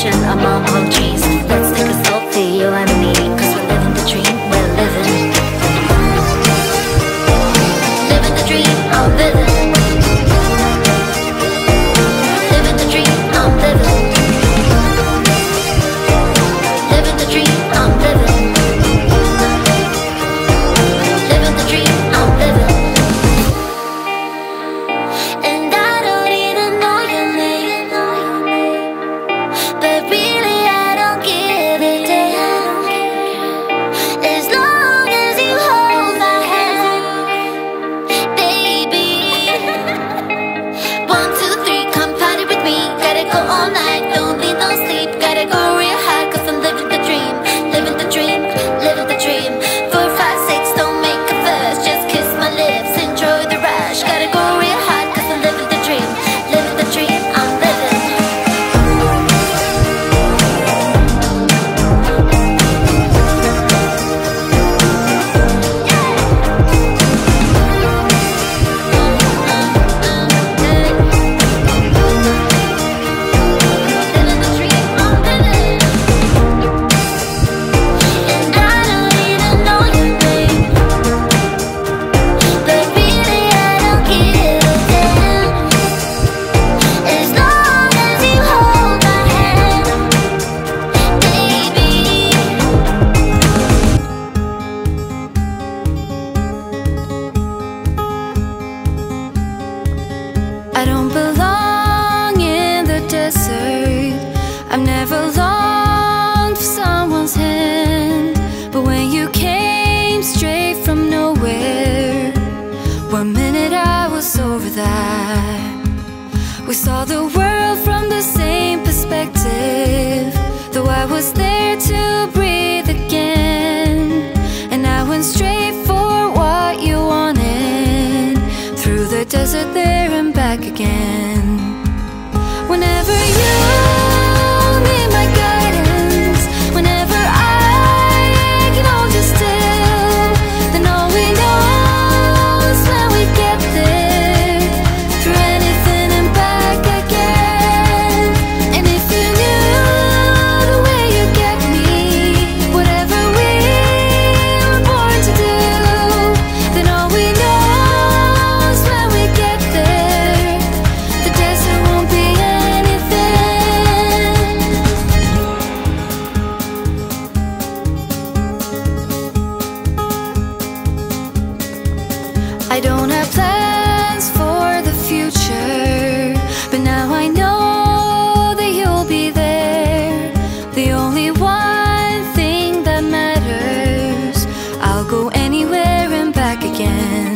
ocean, I'm on apologies. Let's take a selfie, you and me, cause we're living the dream, we're living. Living the dream, I'm living. Living the dream, I'm living. Living the dream, I'm living. Living the dream, I'm living. And I don't even know your name, but really I don't give a damn. As long as you hold my hand, baby. 1, 2, 3, come party with me. Gotta go all night, don't need no sleep. Gotta go real hard, cause I'm living the dream. Living the dream, living the dream. 4, 5, 6, don't make a fuss. Just kiss my lips, enjoy the rush. Gotta go real hard, cause I'm living the dream. Living the dream, I'm living. Living the dream, I'm living. And I don't even know your name, but really I don't give a damn. As long as you hold my hand, baby. I don't belong in the desert. I've never longed for someone's hand, but when you came straight from nowhere, 1 minute I was over that. We saw the world from the same perspective, though I was there to breathe again. And I went straight for what you wanted, through the desert there and back again. Whenever you need my guidance, whenever I can hold you still, then all we know is when we get there, through anything and back again. And if you knew the way you get me, whatever we were born to do, then all we know is when we get there, the desert won't be anything. I don't have plans for the future, but now I know that you'll be there. The only one thing that matters, I'll go anywhere and back again.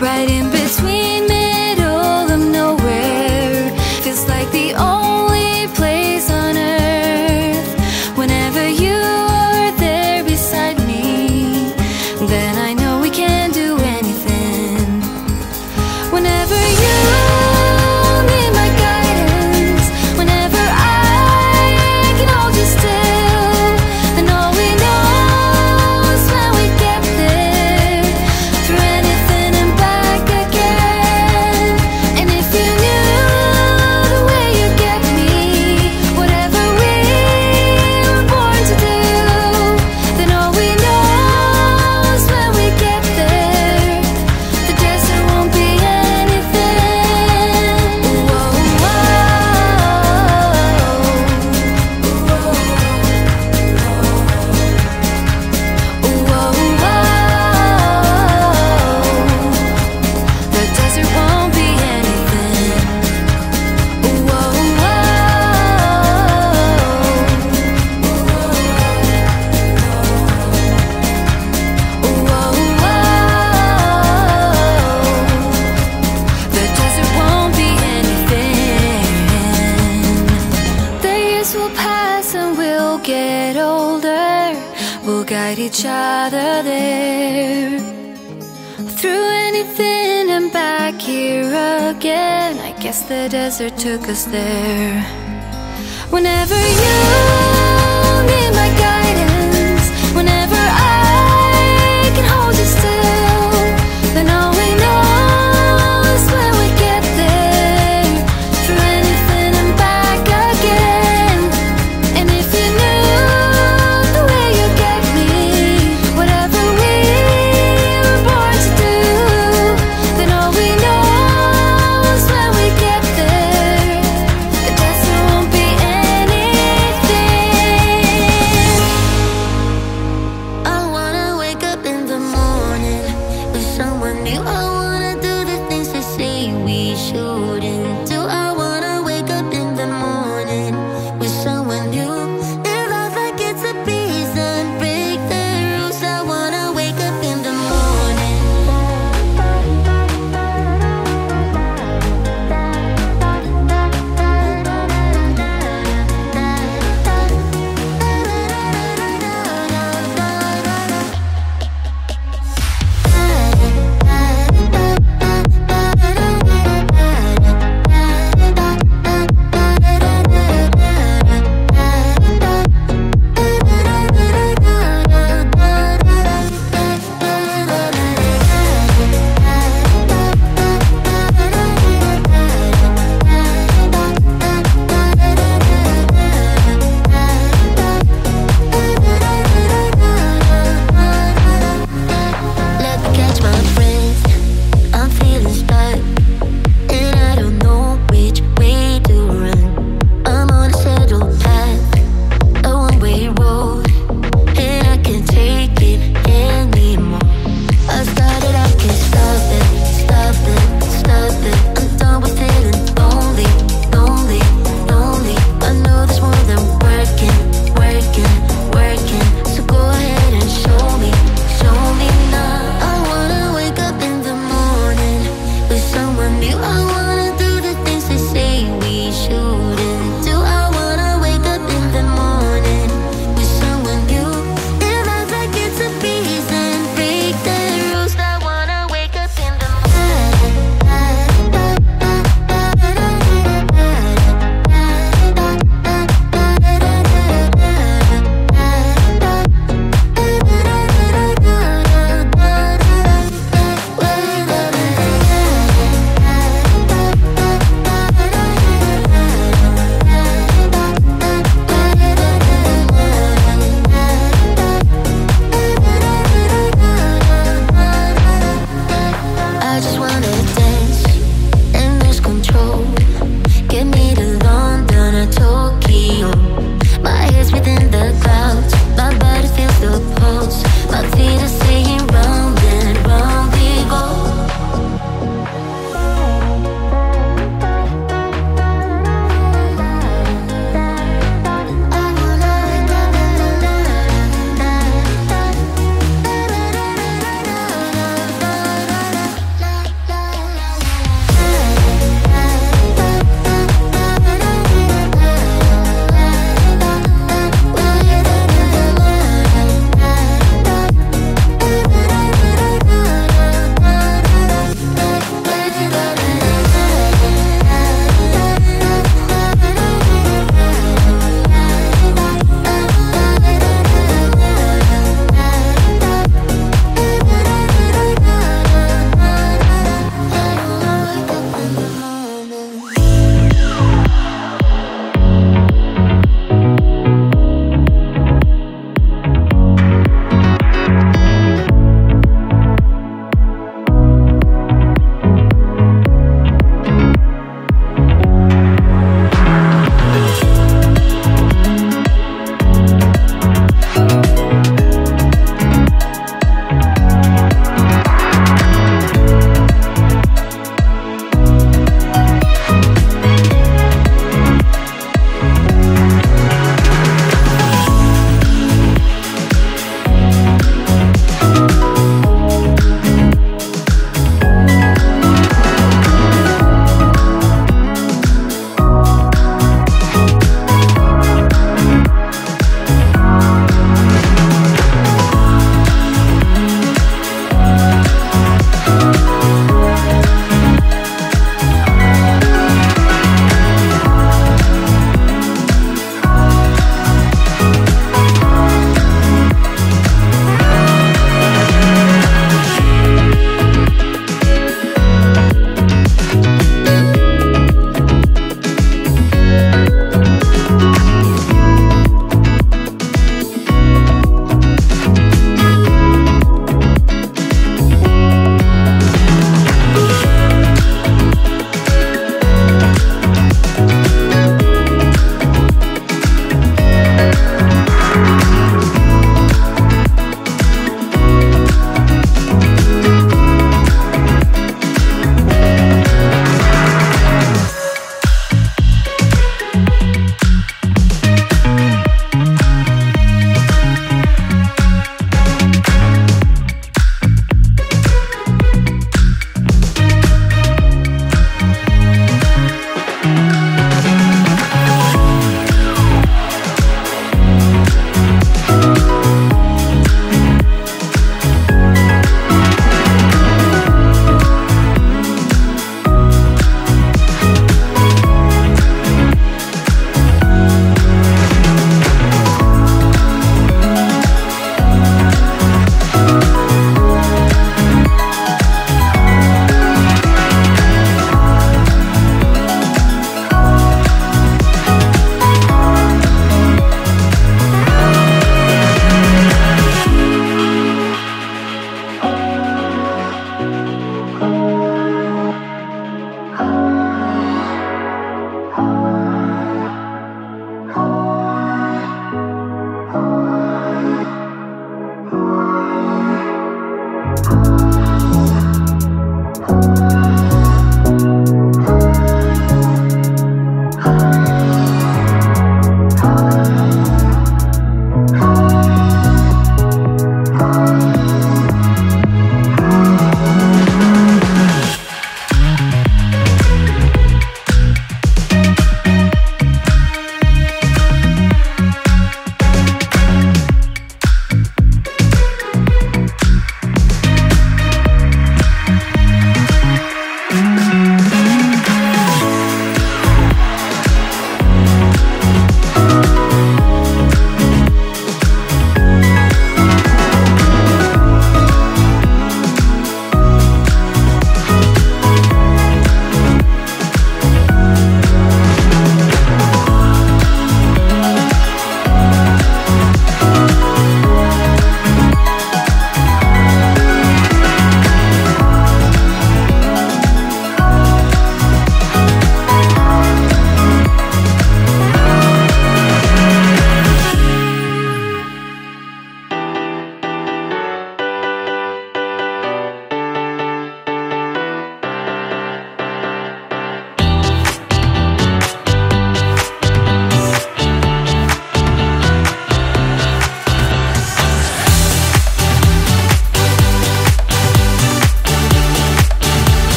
Right in between, middle of nowhere, feels like the only place on earth. Whenever you are there beside me, then I know we can do anything. Whenever you need my guidance, whenever I can hold you still, then all we know is when we get there, through anything and back again. And if you knew the way you get me, whatever we were born to do, then all we know is when we get there, the desert won't be anything. Whoa, the desert won't be anything. The desert won't be anything. The years will pass and we'll get older. We'll guide each other there, through anything and back here again. I guess the desert took us there. Whenever you need my guidance, whenever I can hold you still, then all we know is when we get there, through anything and back again.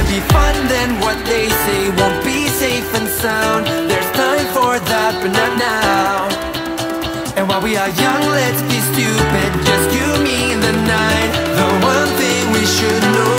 be fun, then what they say won't be safe and sound. There's time for that, but not now. And while we are young, let's be stupid, just you, me, and the night. The one thing we should know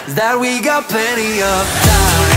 is that we got plenty of time.